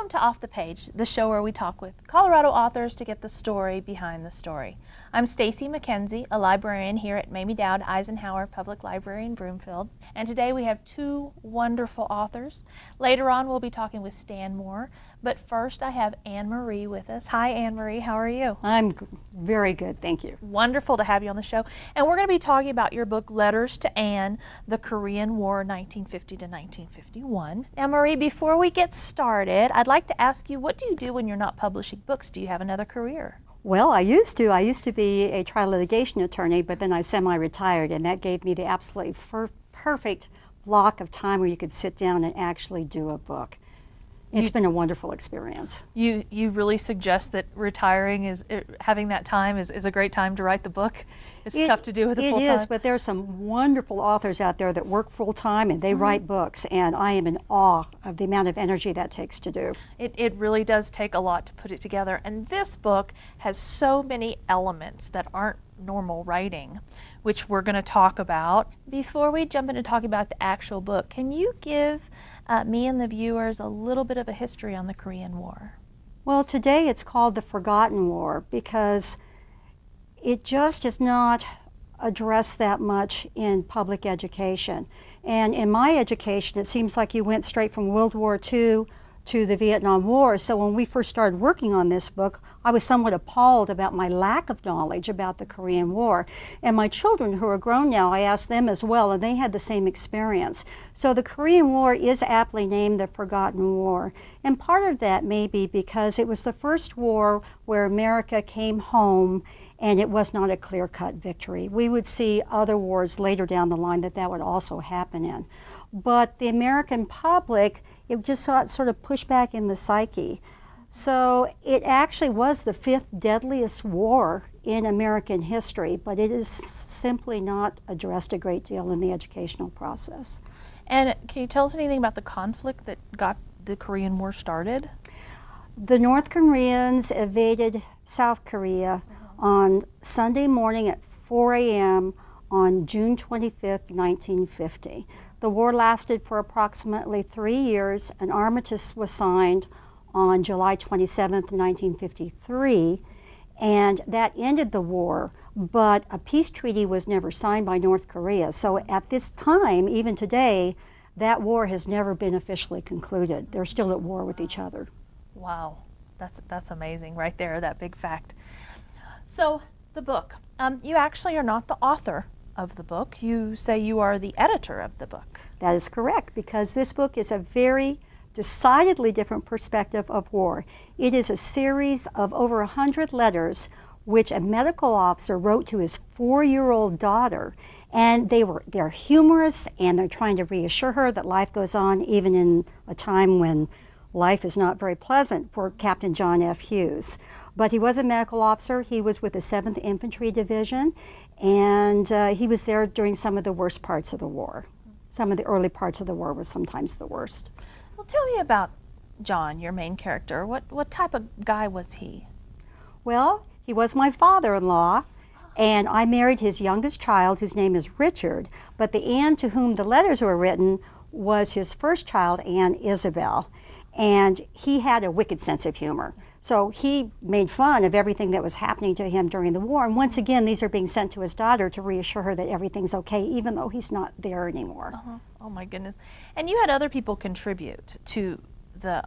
Welcome to Off the Page, the show where we talk with Colorado authors to get the story behind the story. I'm Stacy McKenzie, a librarian here at Mamie Dowd Eisenhower Public Library in Broomfield, and today we have two wonderful authors. Later on we'll be talking with Stan Moore, but first I have Anne Marie with us. Hi Anne Marie, how are you? I'm very good, thank you. Wonderful to have you on the show. And we're going to be talking about your book, Letters to Anne, the Korean War, 1950 to 1951. Now Marie, before we get started, I'd like to ask you, what do you do when you're not publishing books? Do you have another career? Well, I used to be a trial litigation attorney, but then I semi-retired, and that gave me the absolutely perfect block of time where you could sit down and actually do a book. It's been a wonderful experience. You really suggest that retiring is, having that time is a great time to write the book? It's tough to do with a full-time. It is, but there are some wonderful authors out there that work full-time and they write books, and I am in awe of the amount of energy that takes to do. It really does take a lot to put it together, and this book has so many elements that aren't normal writing, which we're going to talk about. Before we jump into talking about the actual book, can you give me and the viewers a little bit of a history on the Korean War? Well, today it's called the Forgotten War because it just is not addressed that much in public education. And in my education, it seems like you went straight from World War II to the Vietnam War. So when we first started working on this book, I was somewhat appalled about my lack of knowledge about the Korean War. And my children, who are grown now, I asked them as well, and they had the same experience. So the Korean War is aptly named the Forgotten War. And part of that may be because it was the first war where America came home and it was not a clear-cut victory. We would see other wars later down the line that would also happen in. But the American public, it just sort of pushed back in the psyche. So it actually was the fifth deadliest war in American history, but it is simply not addressed a great deal in the educational process. And can you tell us anything about the conflict that got the Korean War started? The North Koreans invaded South Korea on Sunday morning at 4 a.m. on June 25th, 1950. The war lasted for approximately 3 years. An armistice was signed on July 27th, 1953, and that ended the war, but a peace treaty was never signed by North Korea. So at this time, even today, that war has never been officially concluded. They're still at war with each other. Wow, that's amazing right there, that big fact. So the book, you actually are not the author of the book. You say you are the editor of the book. That is correct, because this book is a very decidedly different perspective of war. It is a series of over 100 letters which a medical officer wrote to his 4-year-old daughter, and they're humorous, and they're trying to reassure her that life goes on even in a time when life is not very pleasant for Captain John F. Hughes. But he was a medical officer. He was with the 7th Infantry Division, and he was there during some of the worst parts of the war. Some of the early parts of the war were sometimes the worst. Well, tell me about John, your main character. What type of guy was he? Well, he was my father-in-law, and I married his youngest child, whose name is Richard, but the Anne to whom the letters were written was his first child, Anne Isabel. And he had a wicked sense of humor. So he made fun of everything that was happening to him during the war. And once again, these are being sent to his daughter to reassure her that everything's okay, even though he's not there anymore. Oh my goodness. And you had other people contribute to the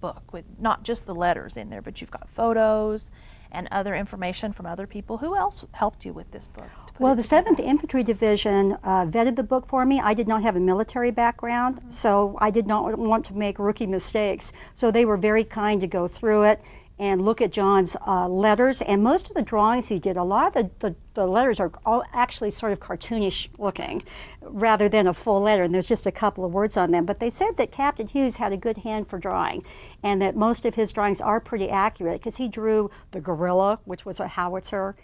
book, with not just the letters in there, but you've got photos and other information from other people. Who else helped you with this book? Well, the 7th Infantry Division vetted the book for me. I did not have a military background, so I did not want to make rookie mistakes. So they were very kind to go through it and look at John's letters. And most of the drawings he did, a lot of the letters are all actually sort of cartoonish looking rather than a full letter, and there's just a couple of words on them. But they said that Captain Hughes had a good hand for drawing, and that most of his drawings are pretty accurate, because he drew the gorilla, which was a howitzer,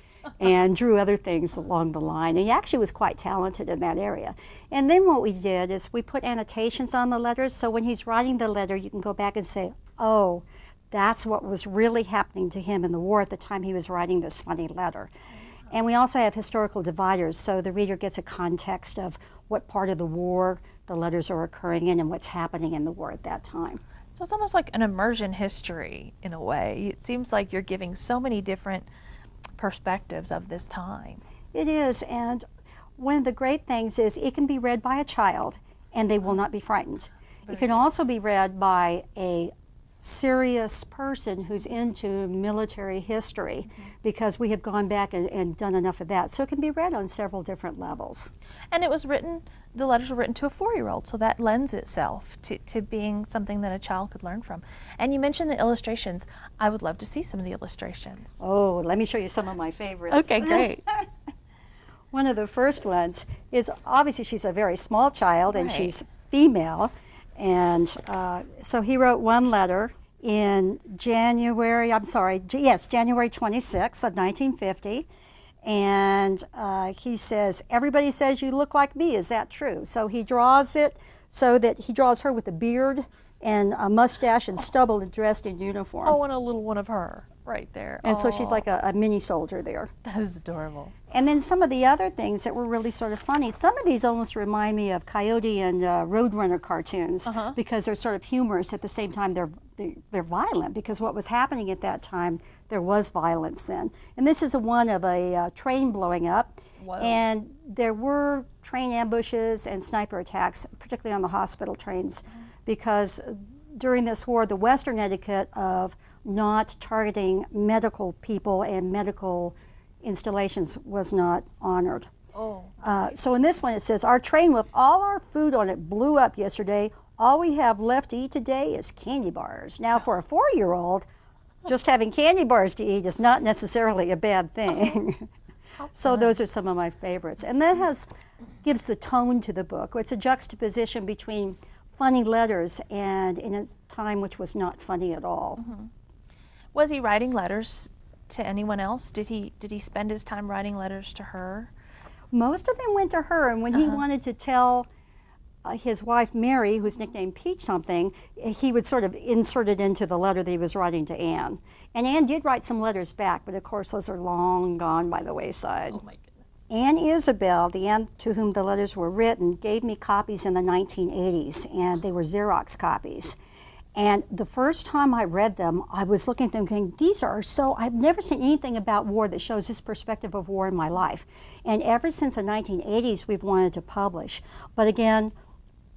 and drew other things along the line. And he actually was quite talented in that area. And then what we did is we put annotations on the letters, so when he's writing the letter, you can go back and say, oh, that's what was really happening to him in the war at the time he was writing this funny letter. And we also have historical dividers, so the reader gets a context of what part of the war the letters are occurring in and what's happening in the war at that time. So it's almost like an immersion history in a way. It seems like you're giving so many different perspectives of this time. It is, and one of the great things is it can be read by a child and they will not be frightened. It can also be read by a serious person who's into military history, because we have gone back and done enough of that. So it can be read on several different levels. And it was written, the letters were written to a 4-year-old, so that lends itself to being something that a child could learn from. And you mentioned the illustrations. I would love to see some of the illustrations. Oh, let me show you some of my favorites. Okay, great. One of the first ones is, obviously she's a very small child and Right. she's female. And so he wrote one letter in January 26th of 1950. And he says, everybody says you look like me, is that true? So he draws it so that he draws her with a beard and a mustache and stubble and dressed in uniform. Oh, and a little one of her right there. And so she's Oh, like a mini soldier there. that is adorable. And then some of the other things that were really sort of funny, some of these almost remind me of Coyote and Roadrunner cartoons, because they're sort of humorous. At the same time, they're violent, because what was happening at that time, there was violence then. And this is one of a train blowing up. Whoa. And there were train ambushes and sniper attacks, particularly on the hospital trains, because during this war, the Western etiquette of not targeting medical people and medical installations was not honored. Oh. So in this one it says, our train with all our food on it blew up yesterday. All we have left to eat today is candy bars. Now for a 4-year-old, just having candy bars to eat is not necessarily a bad thing. So those are some of my favorites. And that gives the tone to the book. It's a juxtaposition between funny letters and in a time which was not funny at all. Was he writing letters to anyone else? Did he spend his time writing letters to her? Most of them went to her, and when he wanted to tell his wife Mary, who's nicknamed Peach something, he would sort of insert it into the letter that he was writing to Anne. And Anne did write some letters back, but of course those are long gone by the wayside. Oh my goodness. Anne Isabel, the Anne to whom the letters were written, gave me copies in the 1980s, and they were Xerox copies. And the first time I read them, I was looking at them thinking, these are so, I've never seen anything about war that shows this perspective of war in my life. And ever since the 1980s, we've wanted to publish. But again,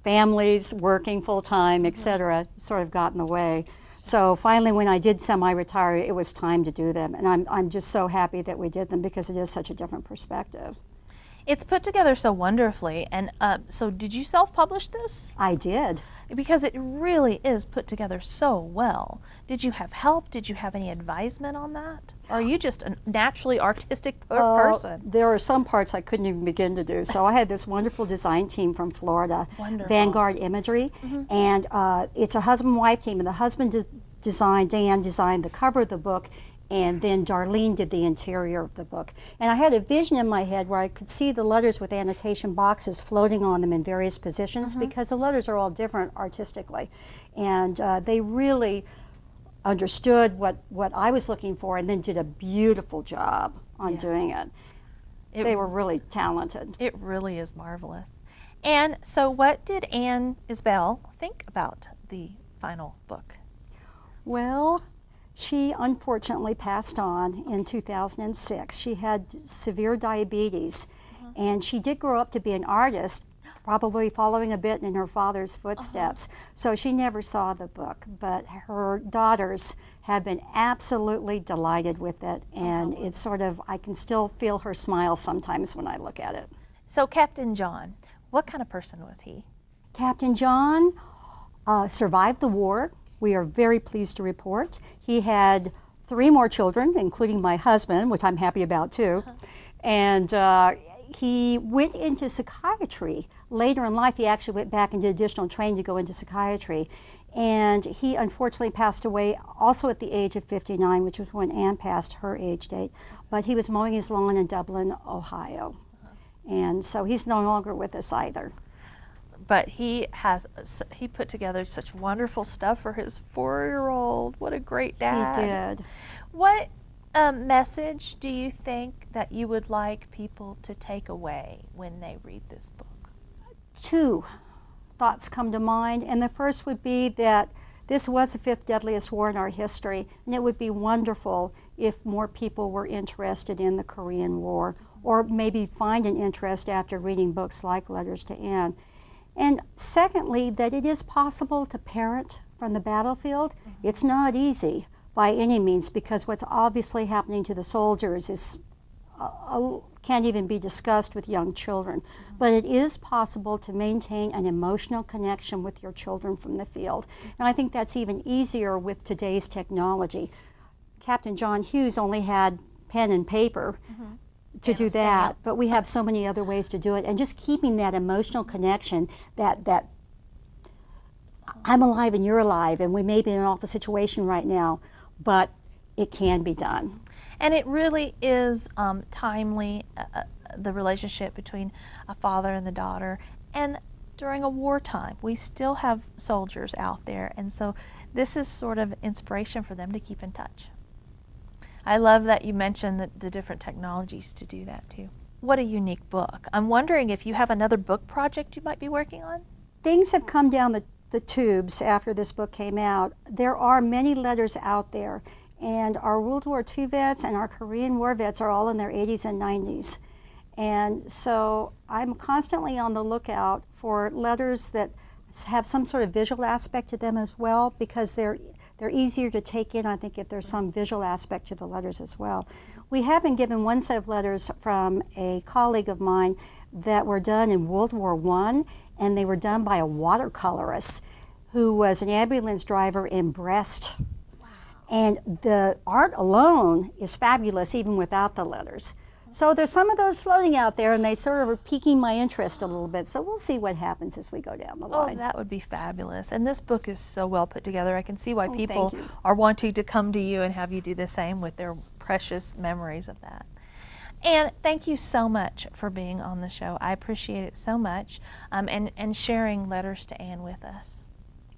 families, working full-time, etc., sort of got in the way. So finally, when I did semi-retire, it was time to do them. And I'm just so happy that we did them, because it is such a different perspective. It's put together so wonderfully. And so did you self-publish this? I did. Because it really is put together so well. Did you have help? Did you have any advisement on that? Or are you just a naturally artistic person? There are some parts I couldn't even begin to do. So I had this wonderful design team from Florida, Wonderful. Vanguard Imagery, and it's a husband-wife team. And the husband Dan designed the cover of the book, and then Darlene did the interior of the book. And I had a vision in my head where I could see the letters with annotation boxes floating on them in various positions, because the letters are all different artistically. And they really understood what I was looking for, and then did a beautiful job on doing it. They were really talented. It really is marvelous. And so what did Anne Isbell think about the final book? Well, she unfortunately passed on in 2006. She had severe diabetes, and she did grow up to be an artist, probably following a bit in her father's footsteps. So she never saw the book, but her daughters have been absolutely delighted with it, and it's sort of, I can still feel her smile sometimes when I look at it. So Captain John, what kind of person was he? Captain John survived the war. We are very pleased to report. He had 3 more children, including my husband, which I'm happy about too. And he went into psychiatry. Later in life, he actually went back and did additional training to go into psychiatry. And he unfortunately passed away also at the age of 59, which was when Anne passed her age date. But he was mowing his lawn in Dublin, Ohio. And so he's no longer with us either. But he put together such wonderful stuff for his 4-year-old. What a great dad. He did. What message do you think that you would like people to take away when they read this book? 2 thoughts come to mind, and the first would be that This was the fifth deadliest war in our history, and it would be wonderful if more people were interested in the Korean War, or maybe find an interest after reading books like Letters to Anne. And secondly, that it is possible to parent from the battlefield. It's not easy by any means, because what's obviously happening to the soldiers is can't even be discussed with young children. But it is possible to maintain an emotional connection with your children from the field. And I think that's even easier with today's technology. Captain John Hughes only had pen and paper to do that, but we have so many other ways to do it. And just keeping that emotional connection, that I'm alive and you're alive, and we may be in an awful situation right now, but it can be done. And it really is timely, the relationship between a father and the daughter. And during a wartime, we still have soldiers out there, and so this is sort of inspiration for them to keep in touch. I love that you mentioned the different technologies to do that too. What a unique book. I'm wondering if you have another book project you might be working on? Things have come down the tubes after this book came out. There are many letters out there, and our World War II vets and our Korean War vets are all in their 80s and 90s. And so I'm constantly on the lookout for letters that have some sort of visual aspect to them as well, because they're easier to take in, I think, if there's some visual aspect to the letters as well. We have been given one set of letters from a colleague of mine that were done in World War I, and they were done by a watercolorist who was an ambulance driver in Brest. Wow. And the art alone is fabulous, even without the letters. So there's some of those floating out there, and they sort of are piquing my interest a little bit. So we'll see what happens as we go down the line. Oh, that would be fabulous. And this book is so well put together. I can see why people are wanting to come to you and have you do the same with their precious memories of that. And thank you so much for being on the show. I appreciate it so much, and sharing Letters to Anne with us.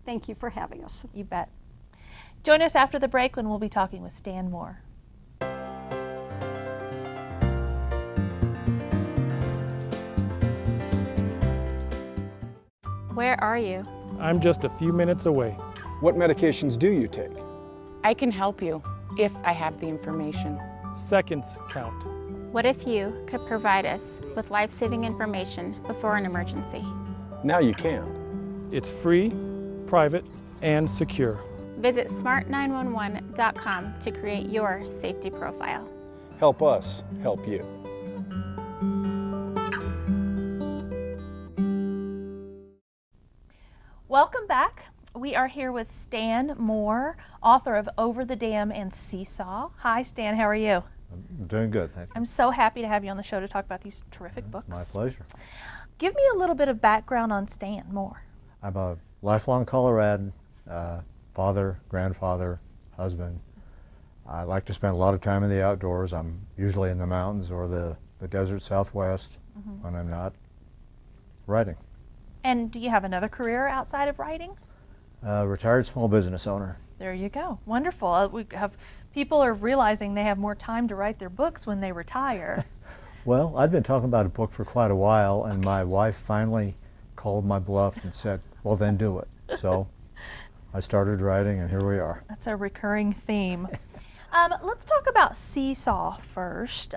Thank you for having us. You bet. Join us after the break when we'll be talking with Stan Moore. Where are you? I'm just a few minutes away. What medications do you take? I can help you if I have the information. Seconds count. What if you could provide us with life-saving information before an emergency? Now you can. It's free, private, and secure. Visit smart911.com to create your safety profile. Help us help you. Welcome back. We are here with Stan Moore, author of Over the Dam and Seesaw. Hi, Stan. How are you? I'm doing good, thank you. I'm so happy to have you on the show to talk about these terrific books. My pleasure. Give me a little bit of background on Stan Moore. I'm a lifelong Coloradan, father, grandfather, husband. I like to spend a lot of time in the outdoors. I'm usually in the mountains or the desert Southwest when I'm not writing. And do you have another career outside of writing? Retired small business owner. There you go. Wonderful. People are realizing they have more time to write their books when they retire. Well, I've been talking about a book for quite a while, and my wife finally called my bluff and said, well, then do it. So I started writing, and here we are. That's a recurring theme. Let's talk about Seesaw first.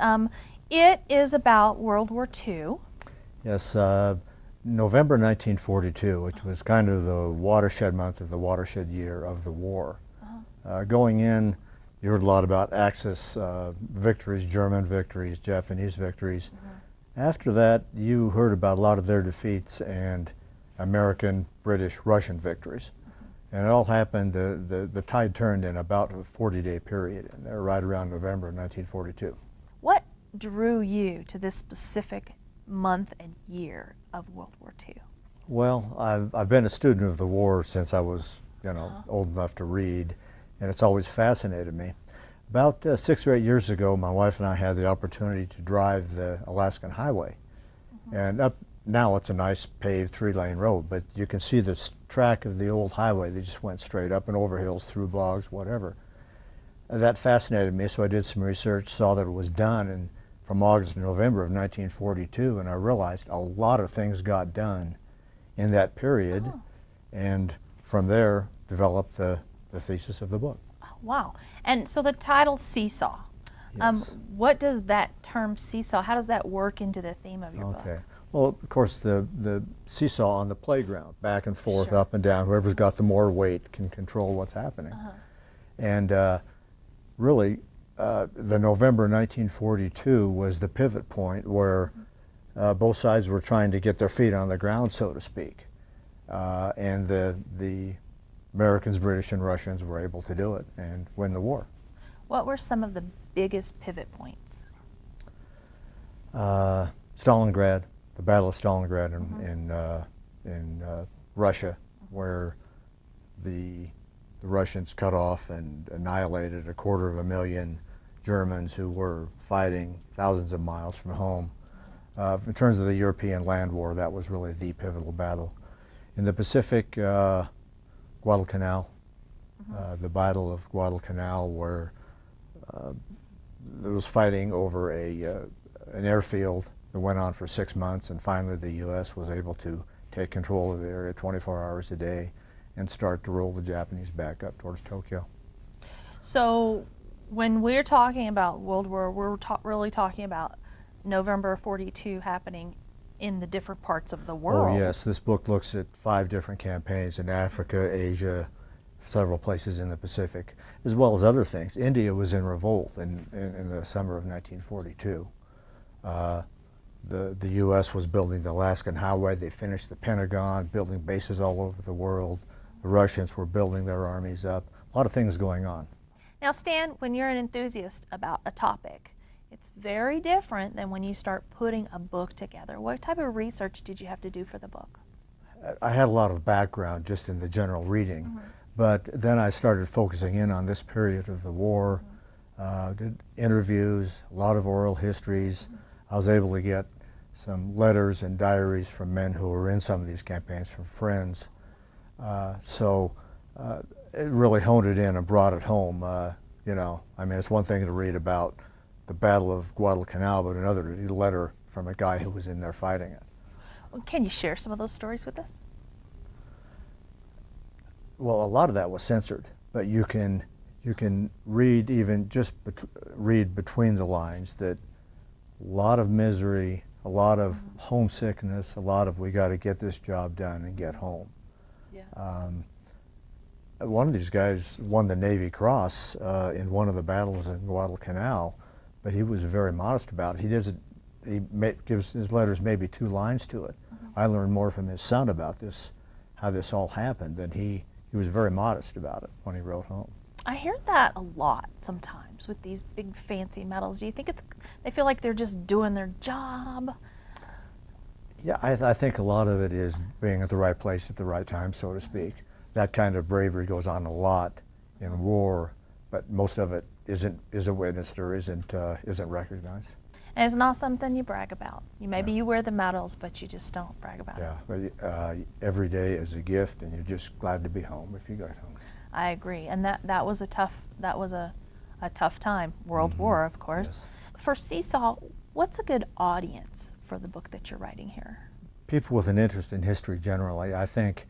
It is about World War II. Yes, November 1942, which was kind of the watershed month of the watershed year of the war. Going in, you heard a lot about Axis victories, German victories, Japanese victories. After that, you heard about a lot of their defeats and American, British, Russian victories. And it all happened, the tide turned in about a 40-day period, and they're right around November of 1942. What drew you to this specific month and year of World War II? Well, I've been a student of the war since I was, old enough to read, and it's always fascinated me. About 6 or 8 years ago, my wife and I had the opportunity to drive the Alaskan Highway. And now it's a nice paved 3-lane road, but you can see this track of the old highway. They just went straight up and over hills, through bogs, whatever. That fascinated me, so I did some research, saw that it was done from August to November of 1942, and I realized a lot of things got done in that period. And from there, developed the thesis of the book. Oh, wow. And so the title Seesaw. Yes. What does that term seesaw, how does that work into the theme of your book? Okay. Well, of course, the seesaw on the playground, back and forth, Sure. up and down. Whoever's got the more weight can control what's happening. And really, the November 1942 was the pivot point where both sides were trying to get their feet on the ground, so to speak. And the Americans, British, and Russians were able to do it and win the war. What were some of the biggest pivot points? Stalingrad, the Battle of Stalingrad in Russia, where the Russians cut off and annihilated 250,000 Germans who were fighting thousands of miles from home. In terms of the European land war, that was really the pivotal battle. In the Pacific, Guadalcanal, the Battle of Guadalcanal, where there was fighting over an airfield that went on for 6 months, and finally the U.S. was able to take control of the area 24 hours a day and start to roll the Japanese back up towards Tokyo. So when we're talking about World War, we're really talking about November 42 happening in the different parts of the world. Oh yes, this book looks at 5 different campaigns in Africa, Asia, several places in the Pacific, as well as other things. India was in revolt in the summer of 1942. The U.S. was building the Alaskan Highway. They finished the Pentagon, building bases all over the world. The Russians were building their armies up. A lot of things going on. Now, Stan, when you're an enthusiast about a topic, it's very different than when you start putting a book together. What type of research did you have to do for the book? I had a lot of background just in the general reading, but then I started focusing in on this period of the war, did interviews, a lot of oral histories. I was able to get some letters and diaries from men who were in some of these campaigns, from friends. So it really honed it in and brought it home. You know, I mean, it's one thing to read about the Battle of Guadalcanal, but another to read a letter from a guy who was in there fighting it. Well, can you share some of those stories with us? Well, a lot of that was censored, but you can read, even just read between the lines, that a lot of misery, a lot of homesickness, a lot of we got to get this job done and get home. Yeah. One of these guys won the Navy Cross in one of the battles in Guadalcanal, but he was very modest about it. He gives his letters maybe 2 lines to it. I learned more from his son about this, how this all happened, than he was very modest about it when he wrote home. I hear that a lot sometimes with these big fancy medals. Do you think they feel like they're just doing their job? Yeah, I think a lot of it is being at the right place at the right time, so to speak. That kind of bravery goes on a lot in war, but most of it isn't witnessed or isn't recognized. And it's not something you brag about. Maybe you wear the medals, but you just don't brag about it. Yeah, but every day is a gift, and you're just glad to be home if you got home. I agree, and that was a tough time. World War, of course. Yes. For Seesaw, what's a good audience for the book that you're writing here? People with an interest in history generally. I think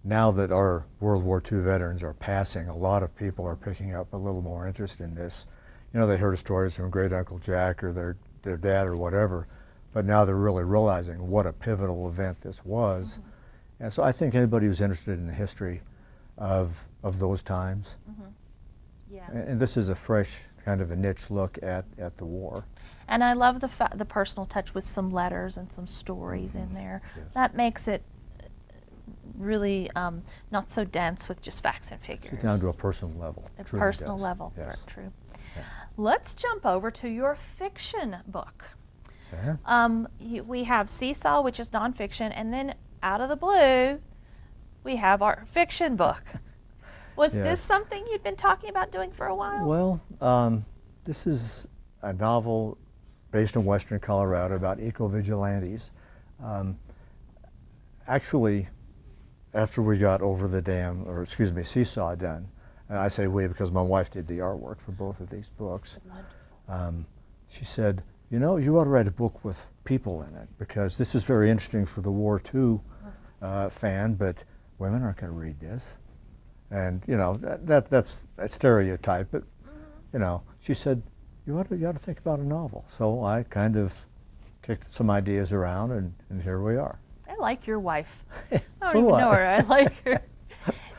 now that our World War II veterans are passing, a lot of people are picking up a little more interest in this. You know, they heard stories from Great Uncle Jack or their dad or whatever, but now they're really realizing what a pivotal event this was. And so I think anybody who's interested in the history of those times, Yeah. and this is a fresh, kind of a niche look at the war. And I love the personal touch with some letters and some stories in there. Yes. That makes it really not so dense with just facts and figures. It's down to a personal level. A Truly personal does. level, Yes. true. Yeah. Let's jump over to your fiction book. Okay. We have Seesaw, which is nonfiction, and then out of the blue, we have our fiction book. Was Yes. this something you'd been talking about doing for a while? Well, this is a novel based in western Colorado about eco-vigilantes. Actually, after we got Over the Dam, or excuse me, Seesaw done, and I say we because my wife did the artwork for both of these books, she said, you know, you ought to write a book with people in it, because this is very interesting for the War II fan, but women aren't going to read this. And you know, that's a stereotype, but you know, she said, you ought to think about a novel. So I kind of kicked some ideas around, and here we are. I like your wife. I don't So even do know I. her. I like her.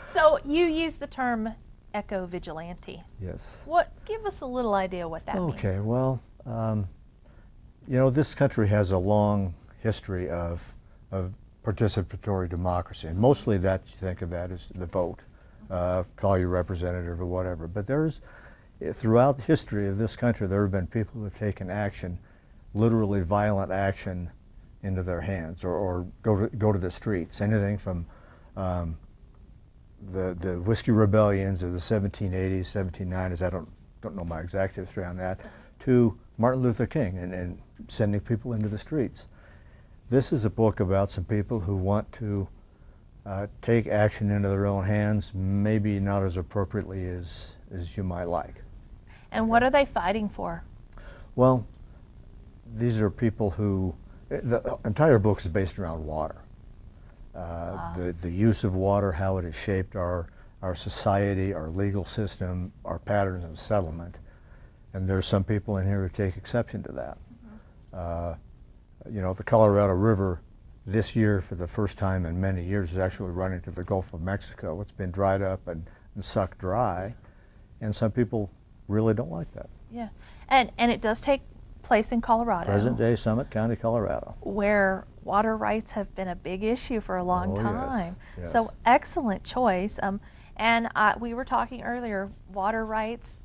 So you use the term eco-vigilante. Yes. Give us a little idea what that means. Okay, well, you know, this country has a long history of participatory democracy, and mostly that you think of that as the vote, call your representative or whatever. But throughout the history of this country, there have been people who have taken action, literally violent action, into their hands, or go to the streets. Anything from the Whiskey Rebellions of the 1780s, 1790s, I don't know my exact history on that, to Martin Luther King and sending people into the streets. This is a book about some people who want to take action into their own hands, maybe not as appropriately as you might like. And what are they fighting for? Well, these are people who, the entire book is based around water. The use of water, how it has shaped our society, our legal system, our patterns of settlement. And there's some people in here who take exception to that. You know, the Colorado River this year, for the first time in many years, is actually running to the Gulf of Mexico. It's been dried up and sucked dry, and some people really don't like that. Yeah, and it does take place in Colorado. Present-day Summit County, Colorado. Where water rights have been a big issue for a long Oh, yes, time. yes. So excellent choice. And we were talking earlier, water rights,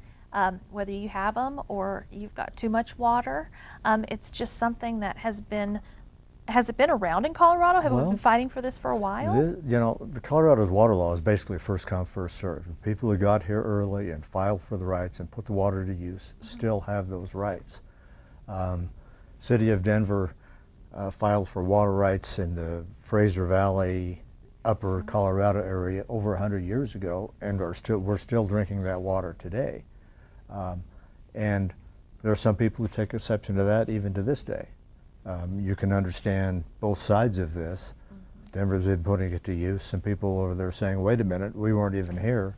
whether you have them or you've got too much water, it's just something that has it been around in Colorado? Have we Well, been fighting for this for a while? You know, the Colorado's water law is basically first come, first served. The people who got here early and filed for the rights and put the water to use still have those rights. City of Denver filed for water rights in the Fraser Valley, upper Colorado area over 100 years ago, and we're still drinking that water today. And there are some people who take exception to that even to this day. You can understand both sides of this. Denver's been putting it to use. Some people over there saying, wait a minute, we weren't even here.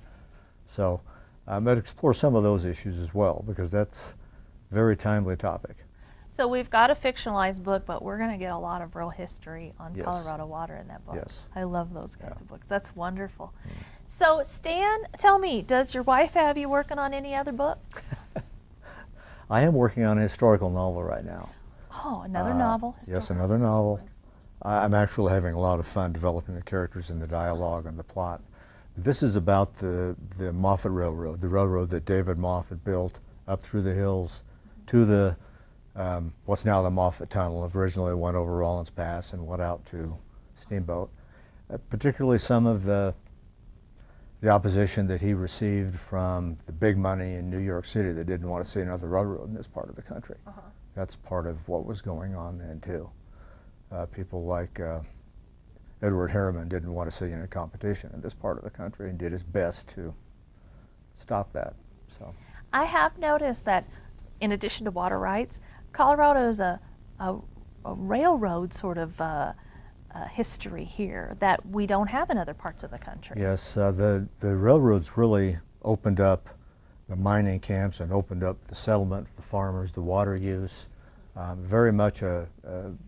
So I'd explore some of those issues as well, because that's a very timely topic. So we've got a fictionalized book, but we're going to get a lot of real history on Yes. Colorado water in that book. Yes. I love those kinds Yeah. of books. That's wonderful. So Stan, tell me, does your wife have you working on any other books? I am working on a historical novel right now. Oh, another novel? Yes, another novel. I'm actually having a lot of fun developing the characters and the dialogue and the plot. This is about the Moffett Railroad, the railroad that David Moffett built up through the hills to the what's now the Moffett Tunnel. Originally went over Rollins Pass and went out to Steamboat. Particularly some of the opposition that he received from the big money in New York City that didn't want to see another railroad in this part of the country. That's part of what was going on then too. People like Edward Harriman didn't want to see any competition in this part of the country and did his best to stop that. So I have noticed that in addition to water rights, Colorado is a railroad sort of history here that we don't have in other parts of the country. yes, the railroads really opened up the mining camps and opened up the settlement, the farmers, the water use. Very much an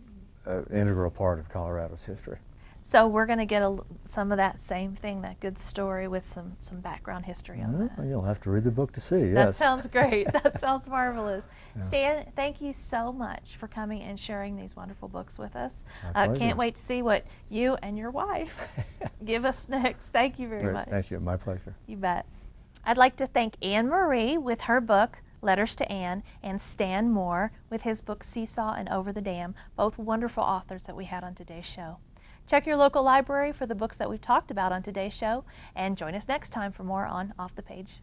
integral part of Colorado's history. So we're going to get some of that same thing, that good story with some background history on that. Well, you'll have to read the book to see, yes. That sounds great. That sounds marvelous. Yeah. Stan, thank you so much for coming and sharing these wonderful books with us. My pleasure. Can't wait to see what you and your wife give us next. Thank you very Great, much. thank you, my pleasure. You bet. I'd like to thank Anne Marie with her book, Letters to Anne, and Stan Moore with his book, Seesaw and Over the Dam, both wonderful authors that we had on today's show. Check your local library for the books that we've talked about on today's show, and join us next time for more on Off the Page.